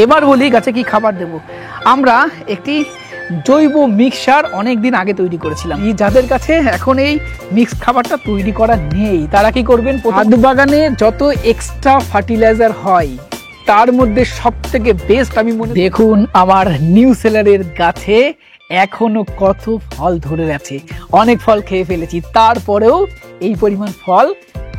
এবার বলি গাছে কি খাবার দেব। আমরা একটি জৈব মিক্সচার অনেক দিন আগে তৈরি করেছিলাম। যাদের কাছে এখন এই মিক্স খাবারটা তৈরি করা নেই তারা কি করবেন, ছাদ বাগানে যত এক্সট্রা ফার্টিলাইজার হয় তার মধ্যে সব থেকে বেস্ট আমি মনে, দেখুন আমার নিউ সেলারের গাছে এখনো কত ফল ধরে আছে। অনেক ফল খেয়ে ফেলেছি, তারপরেও এই পরিমাণ ফল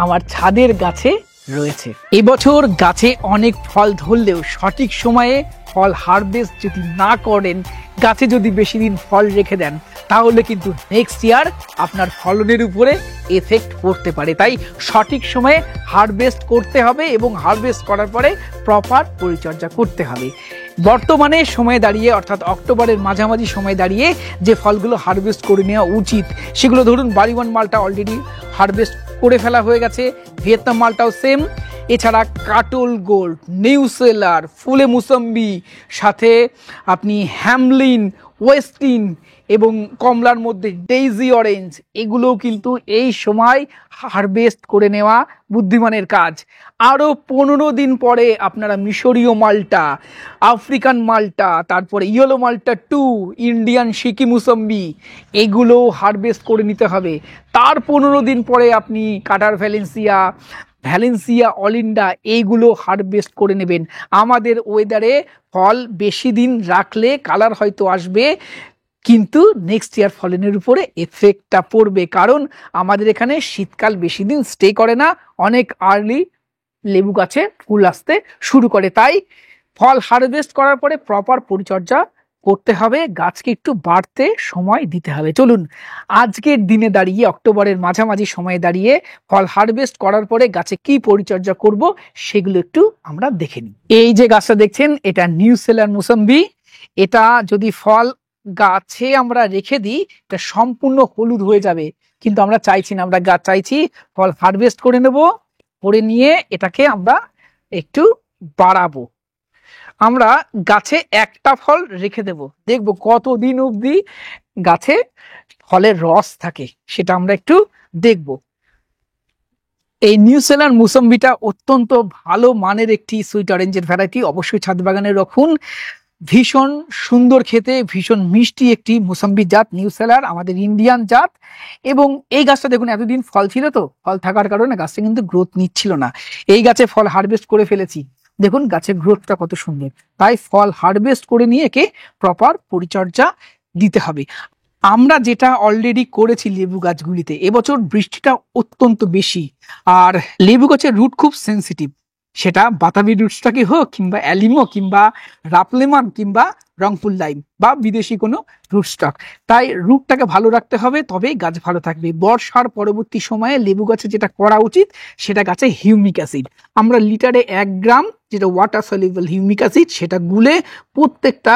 আমার ছাদের গাছে রয়েছে। এবছর গাছে অনেক ফল ধরলেও সঠিক সময়ে ফল হারভেস্ট যদি না করেন, গাছে যদি বেশি দিন ফল রেখে দেন, তাহলে কিন্তু নেক্সট ইয়ার আপনার ফলনের উপরে এফেক্ট পড়তে পারে। তাই সঠিক সময়ে হারভেস্ট করতে হবে এবং হারভেস্ট করার পরে প্রপার পরিচর্যা করতে হবে। বর্তমানে সময় দাঁড়িয়ে, অর্থাৎ অক্টোবরের মাঝামাঝি সময় দাঁড়িয়ে যে ফলগুলো হারভেস্ট করে নেওয়া উচিত সেগুলো ধরুন, বাড়িওয়ান মালটা অলরেডি হারভেস্ট করে ফেলা হয়ে গেছে, ভিয়েতনাম মালটাও সেম, এছাড়া কাটল গোল্ড, নিউ সেলার, ফুলে মুসম্বি, সাথে আপনি হ্যামলিন, ওয়েস্টিন এবং কমলার মধ্যে ডেইজি অরেঞ্জ, এগুলোও কিন্তু এই সময় হারভেস্ট করে নেওয়া বুদ্ধিমানের কাজ। আরও 15 দিন পরে আপনারা মিশরীয় মালটা, আফ্রিকান মালটা, তারপরে ইয়েলো মালটা 2, ইন্ডিয়ান সিকি মুসম্বি, এগুলো হারভেস্ট করে নিতে হবে। তার 15 দিন পরে আপনি কাটার ভ্যালেন্সিয়া অলিন্ডা, এইগুলো হারভেস্ট করে নেবেন। আমাদের ওয়েদারে ফল বেশি দিন রাখলে কালার হয়তো আসবে, কিন্তু নেক্সট ইয়ার ফলনের উপরে এফেক্টটা পড়বে, কারণ আমাদের এখানে শীতকাল বেশি দিন স্টে করে না, অনেক আর্লি লেবু গাছে ফুল আসতে শুরু করে। তাই ফল হারভেস্ট করার পরে প্রপার পরিচর্যা করতে হবে, গাছকে একটু বাড়তে সময় দিতে হবে। চলুন আজকের দিনে দাঁড়িয়ে, অক্টোবরের মাঝামাঝি সময়ে দাঁড়িয়ে ফল হারভেস্ট করার পরে গাছে কি পরিচর্যা করব সেগুলো একটু আমরা দেখে নিই। এই যে গাছটা দেখছেন, এটা নিউ সেলার মুসম্বি। এটা যদি ফল গাছে আমরা রেখে দিই, এটা সম্পূর্ণ হলুদ হয়ে যাবে, কিন্তু আমরা চাইছি না। আমরা গাছ চাইছি ফল হারভেস্ট করে নেব, করে নিয়ে এটাকে আমরা একটু বাড়াবো। আমরা গাছে একটা ফল রেখে দেব, দেখবো কতদিন অবধি গাছে ফলের রস থাকে, সেটা আমরা একটু দেখব। এই নিউ সেলার মুসম্বিটা অত্যন্ত ভালো মানের একটি সুইট অরেঞ্জের ভ্যারাইটি, অবশ্যই ছাদ বাগানে রাখুন। ভীষণ সুন্দর খেতে, ভীষণ মিষ্টি একটি মুসম্বি জাত নিউ সেলার, আমাদের ইন্ডিয়ান জাত। এবং এই গাছটা দেখুন, এতদিন ফল ছিল, তো ফল থাকার কারণে গাছটা কিন্তু গ্রোথ নিচ্ছিল না। এই গাছে ফল হারভেস্ট করে ফেলেছি, দেখুন গাছের গ্রোথটা কত সুন্দর। তাই ফল হারভেস্ট করে নিয়ে একে প্রপার পরিচর্যা দিতে হবে। আমরা যেটা অলরেডি করেছি লেবু গাছগুলিতে, এবছর বৃষ্টিটা অত্যন্ত বেশি, আর লেবু গাছের রুট খুব সেন্সিটিভ, সেটা বাতাবি রুটসটাকে হোক, কিংবা অ্যালিমো, কিংবা রাপলেমান, কিংবা রংপুর লাইম, বা বিদেশি কোনো রুটস্টক। তাই রুটটাকে ভালো রাখতে হবে, তবেই গাছ ভালো থাকবে। বর্ষার পরবর্তী সময়ে লেবু গাছে যেটা করা উচিত, সেটা গাছে হিউমিক অ্যাসিড, আমরা লিটারে 1 গ্রাম, যেটা ওয়াটার সলিউবল হিউমিক অ্যাসিড, সেটা গুলে প্রত্যেকটা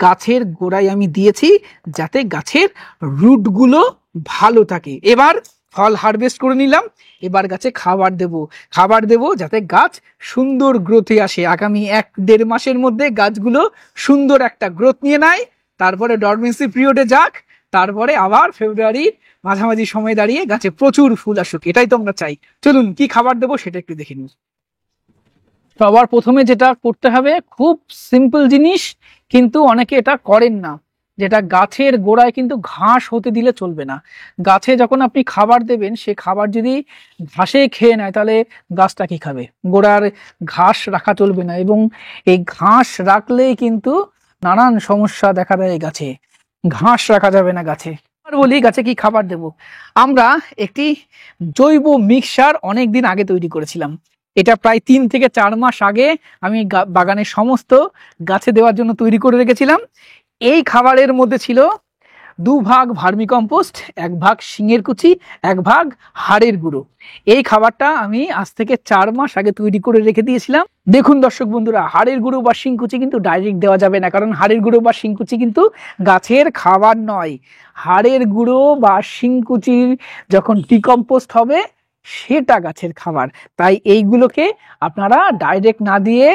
গাছের গোড়ায় আমি দিয়েছি, যাতে গাছের রুটগুলো ভালো থাকে। এবার ফল হারভেস্ট করে নিলাম, এবার গাছে খাবার দেব যাতে গাছ সুন্দর গ্রোথে আসে। আগামী 1-1.5 মাসের মধ্যে গাছগুলো সুন্দর একটা গ্রোথ নিয়ে নেয়, তারপরে ডরমেন্সি পিরিয়ডে যাক, তারপরে আবার ফেব্রুয়ারির মাঝামাঝি সময় দাঁড়িয়ে গাছে প্রচুর ফুল আসুক, এটাই তো আমরা চাই। চলুন কি খাবার দেবো সেটা একটু দেখে নিই। সবার প্রথমে যেটা করতে হবে, খুব সিম্পল জিনিস, কিন্তু অনেকে এটা করেন না, যেটা গাছের গোড়ায় কিন্তু ঘাস হতে দিলে চলবে না। গাছে যখন আপনি খাবার দেবেন, সে খাবার যদি ঘাসে খেয়ে নেয়, তাহলে গাছটা কি খাবে? গোড়ার ঘাস রাখা চলবে না, এবং এই ঘাস রাখলেই কিন্তু নানান সমস্যা দেখা দেয় গাছে। ঘাস রাখা যাবে না গাছে। আর বলি গাছে কি খাবার দেব। আমরা একটি জৈব মিক্সচার অনেক দিন আগে তৈরি করেছিলাম, এটা প্রায় 3 থেকে 4 মাস আগে আমি বাগানের সমস্ত গাছে দেওয়ার জন্য তৈরি করে রেখেছিলাম। এই খাবারের মধ্যে ছিল 2 ভাগ ভার্মি কম্পোস্ট, 1 ভাগ শিঙের কুচি, 1 ভাগ হাড়ের গুঁড়ো। এই খাবারটা আমি আজ থেকে 4 মাস আগে তৈরি করে রেখে দিয়েছিলাম। দেখুন দর্শক বন্ধুরা, হাড়ের গুঁড়ো বা শিংকুচি কিন্তু ডাইরেক্ট দেওয়া যাবে না, কারণ হাড়ের গুঁড়ো বা শিংকুচি কিন্তু গাছের খাবার নয়। হাড়ের গুঁড়ো বা শিংকুচি যখন ডিকম্পোস্ট হবে, সেটা গাছের খাবার। তাই এইগুলোকে আপনারা ডাইরেক্ট না দিয়ে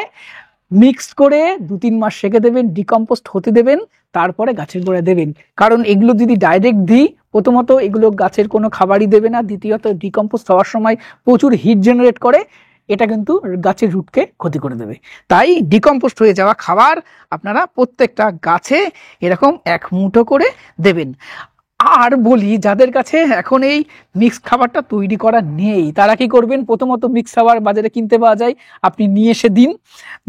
মিক্সড করে 2-3 মাস রেখে দেবেন, ডিকম্পোস্ট হতে দেবেন, তারপরে গাছের গোড়ায় দেবেন। কারণ এগুলো যদি ডাইরেক্ট দিই, প্রথমত এগুলো গাছের কোনো খাবারই দেবে না, দ্বিতীয়ত ডিকম্পোস্ট হওয়ার সময় প্রচুর হিট জেনারেট করে, এটা কিন্তু গাছের রুটকে ক্ষতি করে দেবে। তাই ডিকম্পোস্ট হয়ে যাওয়া খাবার আপনারা প্রত্যেকটা গাছে এরকম 1 মুঠো করে দেবেন। আর বলি, যাদের কাছে এখন এই মিক্সড খাবারটা তৈরি করা নেই তারা কি করবেন, প্রথমত মিক্স খাবার বাজারে কিনতে পাওয়া যায়, আপনি নিয়ে এসে দিন।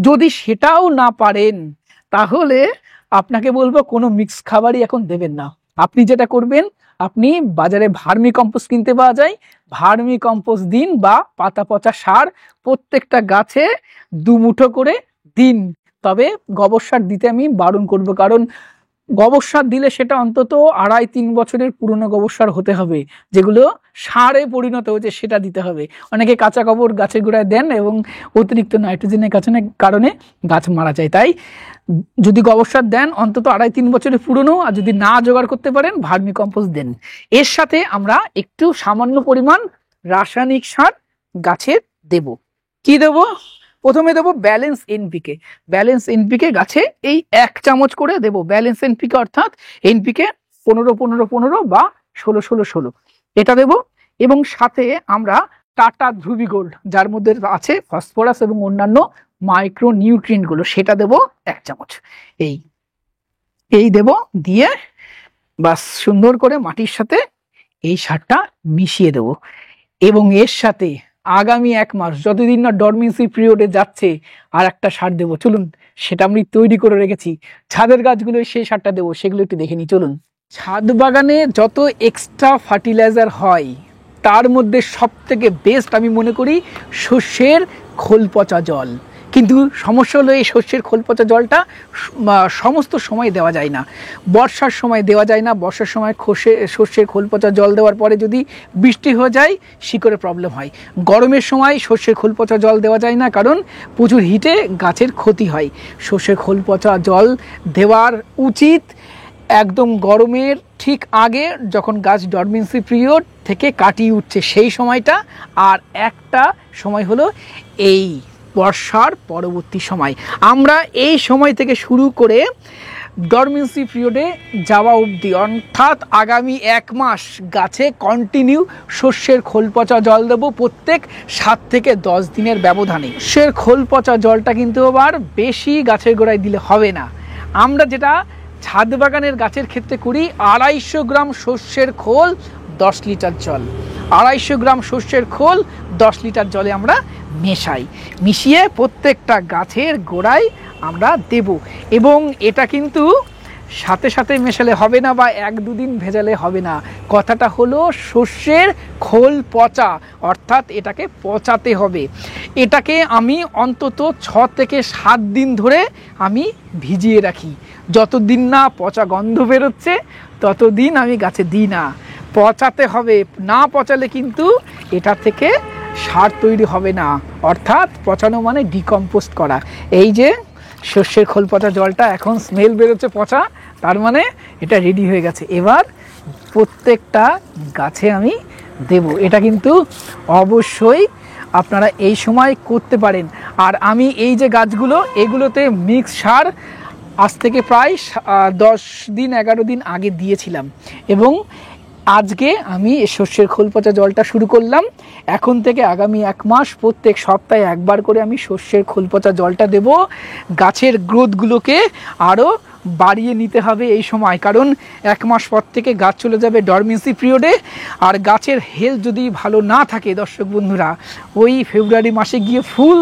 যদি সেটাও না পারেন তাহলে আপনাকে বলবো কোনো মিক্স খাবারই এখন দেবেন না। আপনি যেটা করবেন, আপনি বাজারে ভার্মি কম্পোস্ট কিনতে পাওয়া যায়, ভার্মি কম্পোস্ট দিন বা পাতা পচা সার প্রত্যেকটা গাছে 2 মুঠো করে দিন। তবে গোবর সার দিতে আমি বারণ করবো, কারণ গোবর সার দিলে সেটা অন্তত 2.5-3 বছরের পুরনো গোবর সার হতে হবে, যেগুলো সারে পরিণত হয়েছে সেটা দিতে হবে। অনেকে কাঁচা গোবর গাছের গোড়ায় দেন এবং অতিরিক্ত নাইট্রোজেনের কারণে গাছ মারা যায়। তাই যদি গোবর সার দেন অন্তত 2.5-3 বছরের পুরনো, আর যদি না জোগাড় করতে পারেন ভার্মি কম্পোস্ট দেন। এর সাথে আমরা একটু সামান্য পরিমাণ রাসায়নিক সার গাছের দেব। কি দেব? প্রথমে দেবো ব্যালেন্স এনপিকে। ব্যালেন্স এনপিকে গাছে এই 1 চামচ করে দেব। ব্যালেন্স এনপিকে অর্থাৎ এনপিকে 15-15-15 বা 16-16-16 এটা দেব। এবং সাথে আমরা টাটা ধ্রুবি গোল্ড, যার মধ্যে আছে ফসফরাস এবং অন্যান্য মাইক্রো নিউট্রিয়েন্ট গুলো, সেটা দেব 1 চামচ। এই দেব, দিয়ে বাস সুন্দর করে মাটির সাথে এই সারটা মিশিয়ে দেব। এবং এর সাথে আগামী 1 মাস যতদিন না ডরমেন্সি পিরিয়ডে যাচ্ছে আর একটা সার দেবো। চলুন, সেটা আমি তৈরি করে রেখেছি। ছাদের গাছগুলো সেই সারটা দেবো, সেগুলো একটু দেখে নিই চলুন। ছাদ বাগানে যত এক্সট্রা ফার্টিলাইজার হয় তার মধ্যে সব থেকে বেস্ট আমি মনে করি শস্যের খোল পচা জল। কিন্তু সমস্যা হলো এই শস্যের খোল পচা জলটা সমস্ত সময় দেওয়া যায় না। বর্ষার সময় দেওয়া যায় না। বর্ষার সময় শস্যের খোল পচা জল দেওয়ার পরে যদি বৃষ্টি হয়ে যায় শিকড়ে প্রবলেম হয়। গরমের সময় শস্যের খোল পচা জল দেওয়া যায় না, কারণ প্রচুর হিটে গাছের ক্ষতি হয়। শস্যের খোল পচা জল দেওয়ার উচিত একদম গরমের ঠিক আগে, যখন গাছ ডরমেন্সি পিরিয়ড থেকে কাটিয়ে উঠছে সেই সময়টা। আর একটা সময় হলো এই বর্ষার পরবর্তী সময়। আমরা এই সময় থেকে শুরু করে ডরমেন্সি পিরিয়ডে যাওয়া অবধি, অর্থাৎ আগামী 1 মাস গাছে কন্টিনিউ শস্যের খোল পচা জল দেবো প্রত্যেক 7 থেকে 10 দিনের ব্যবধানে। শস্যের খোল পচা জলটা কিন্তু আবার বেশি গাছের গোড়ায় দিলে হবে না। আমরা যেটা ছাদ বাগানের গাছের ক্ষেত্রে করি, 250 গ্রাম শস্যের খোল 10 লিটার জল, 250 গ্রাম শস্যের খোল 10 লিটার জলে আমরা মেশাই। মিশিয়ে প্রত্যেকটা গাছের গোড়ায় আমরা দেব। এবং এটা কিন্তু সাথে সাথে মেশালে হবে না বা 1-2 দিন ভেজালে হবে না। কথাটা হলো শস্যের খোল পচা, অর্থাৎ এটাকে পচাতে হবে। এটাকে আমি অন্তত 6 থেকে 7 দিন ধরে আমি ভিজিয়ে রাখি। যতদিন না পচা গন্ধ বেরোচ্ছে ততদিন আমি গাছে দিই না। পচাতে হবে, না পচালে কিন্তু এটা থেকে সার তৈরি হবে না। অর্থাৎ পচানো মানে ডিকম্পোস্ট করা। এই যে শস্যের খোল পচা জলটা এখন স্মেল বেরোচ্ছে পচা, তার মানে এটা রেডি হয়ে গেছে। এবার প্রত্যেকটা গাছে আমি দেব। এটা কিন্তু অবশ্যই আপনারা এই সময় করতে পারেন। আর আমি এই যে গাছগুলো, এগুলোতে মিক্স সার আজ থেকে প্রায় 10-11 দিন আগে দিয়েছিলাম। এবং আজকে আমি শস্যের খোল পচা জলটা শুরু করলাম। এখন থেকে আগামী 1 মাস প্রত্যেক সপ্তাহে 1 বার করে আমি শস্যের খোল পচা জলটা দেব। গাছের গ্রোথগুলোকে আরও বাড়িয়ে নিতে হবে এই সময়, কারণ 1 মাস পর থেকে গাছ চলে যাবে ডরমেন্সি পিরিয়ডে। আর গাছের হেলথ যদি ভালো না থাকে দর্শক বন্ধুরা, ওই ফেব্রুয়ারি মাসে গিয়ে ফুল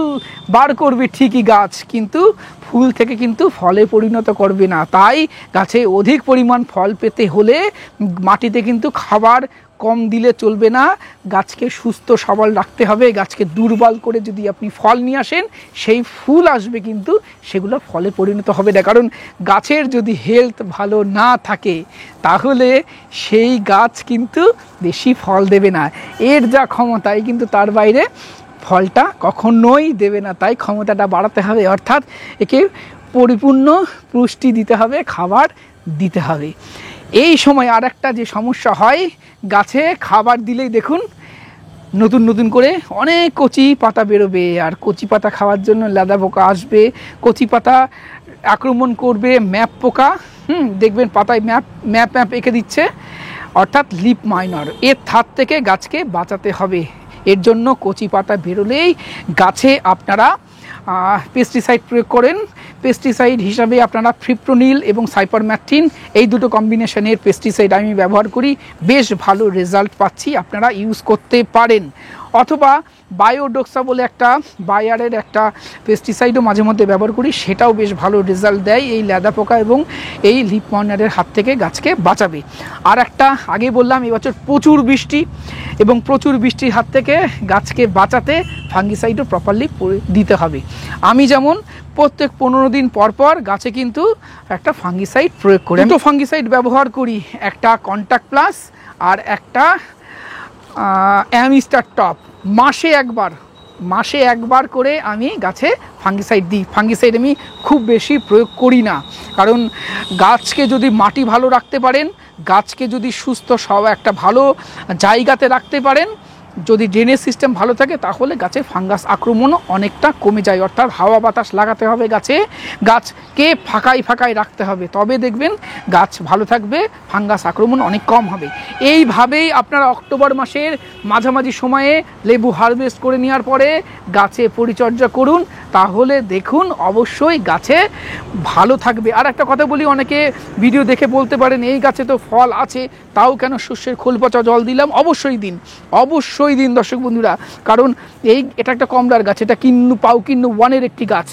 বার করবে ঠিকই গাছ, কিন্তু ফুল থেকে কিন্তু ফলে পরিণত করবে না। তাই গাছে অধিক পরিমাণ ফল পেতে হলে মাটিতে কিন্তু খাবার কম দিলে চলবে না। গাছকে সুস্থ সবল রাখতে হবে। গাছকে দুর্বল করে যদি আপনি ফল নিয়ে আসেন, সেই ফুল আসবে কিন্তু সেগুলো ফলে পরিণত হবে না। কারণ গাছের যদি হেলথ ভালো না থাকে তাহলে সেই গাছ কিন্তু বেশি ফল দেবে না। এর যা ক্ষমতাই কিন্তু তার বাইরে ফলটা কখনোই দেবে না। তাই ক্ষমতাটা বাড়াতে হবে, অর্থাৎ একে পরিপূর্ণ পুষ্টি দিতে হবে, খাবার দিতে হবে। এই সময় আর একটা যে সমস্যা হয়, গাছে খাবার দিলেই দেখুন নতুন নতুন করে অনেক কচি পাতা বেরোবে। আর কচি পাতা খাওয়ার জন্য লেদা পোকা আসবে, কচি পাতা আক্রমণ করবে ম্যাপ পোকা। দেখবেন পাতায় ম্যাপ এঁকে দিচ্ছে, অর্থাৎ লিপ মাইনর। এর হাত থেকে গাছকে বাঁচাতে হবে। এর জন্য কচি পাতা বেরোলেই গাছে আপনারা পেস্টিসাইড প্রয়োগ করেন। পেস্টিসাইড হিসাবে আপনারা ফিপ্রোনিল এবং সাইপারম্যাথ্রিন এই দুটো কম্বিনেশনের পেস্টিসাইড আমি ব্যবহার করি, বেশ ভালো রেজাল্ট পাচ্ছি, আপনারা ইউজ করতে পারেন। অথবা বায়োডোক্সা বলে একটা বায়ারের একটা পেস্টিসাইডও মাঝে মধ্যে ব্যবহার করি, সেটাও বেশ ভালো রেজাল্ট দেয় এই লেদা পোকা এবং এই লিফ মাইনারের হাত থেকে গাছকে বাঁচাবে। আর একটা আগে বললাম এবছর প্রচুর বৃষ্টি এবং প্রচুর বৃষ্টির হাত থেকে গাছকে বাঁচাতে ফাঙ্গিসাইডও প্রপারলি দিতে হবে। আমি যেমন প্রত্যেক 15 দিন পর পর গাছে কিন্তু একটা ফাঙ্গিসাইড প্রয়োগ করি। দুটো ফাঙ্গিসাইড ব্যবহার করি, একটা কন্টাক্ট প্লাস আর একটা অ্যামিস্টার টপ। মাসে একবার করে আমি গাছে ফাঙ্গিসাইড দিই। ফাঙ্গিসাইড আমি খুব বেশি প্রয়োগ করি না, কারণ গাছকে যদি মাটি ভালো রাখতে পারেন, গাছকে যদি সুস্থ সব একটা ভালো জায়গাতে রাখতে পারেন, যদি ড্রেনেজ সিস্টেম ভালো থাকে, তাহলে গাছে ফাঙ্গাস আক্রমণও অনেকটা কমে যায়। অর্থাৎ হাওয়া বাতাস লাগাতে হবে গাছকে ফাঁকায় রাখতে হবে, তবে দেখবেন গাছ ভালো থাকবে, ফাঙ্গাস আক্রমণ অনেক কম হবে। এইভাবেই আপনারা অক্টোবর মাসের মাঝামাঝি সময়ে লেবু হারভেস্ট করে নেওয়ার পরে গাছে পরিচর্যা করুন, তাহলে দেখুন অবশ্যই গাছে ভালো থাকবে। আর একটা কথা বলি, অনেকে ভিডিও দেখে বলতে পারেন এই গাছে তো ফল আছে, তাও কেন শস্যের খোল পচা জল দিলাম? অবশ্যই দিন দর্শক বন্ধুরা, কারণ এটা একটা কমলার গাছ, এটা পাউকিন্নু 1-এর একটি গাছ।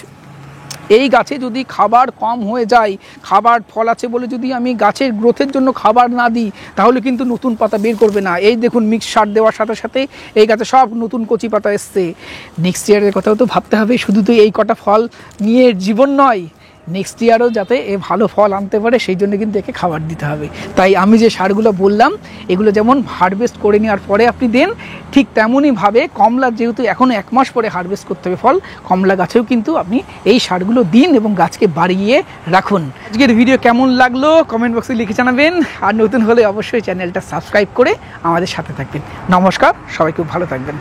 এই গাছে যদি খাবার কম হয়ে যায়, খাবার ফল আছে বলে যদি আমি গাছের গ্রোথের জন্য খাবার না দিই, তাহলে কিন্তু নতুন পাতা বের করবে না। এই দেখুন মিক্স সার দেওয়ার সাথে সাথে এই গাছে সব নতুন কচি পাতা এসছে। নেক্সট ইয়ারের কথাও তো ভাবতে হবে, শুধু তো এই কটা ফল নিয়ে জীবন নয়, নেক্সট ইয়ারও যাতে এ ভালো ফল আনতে পারে সেই জন্য কিন্তু একে খাবার দিতে হবে। তাই আমি যে সারগুলো বললাম, এগুলো যেমন হারভেস্ট করে নেওয়ার পরে আপনি দেন, ঠিক তেমনইভাবে কমলা যেহেতু এখনও 1 মাস পরে হারভেস্ট করতে হবে ফল, কমলা গাছেও কিন্তু আপনি এই সারগুলো দিন এবং গাছকে বাড়িয়ে রাখুন। আজকের ভিডিও কেমন লাগলো কমেন্ট বক্সে লিখে জানাবেন, আর নতুন হলে অবশ্যই চ্যানেলটা সাবস্ক্রাইব করে আমাদের সাথে থাকবেন। নমস্কার, সবাই খুব ভালো থাকবেন।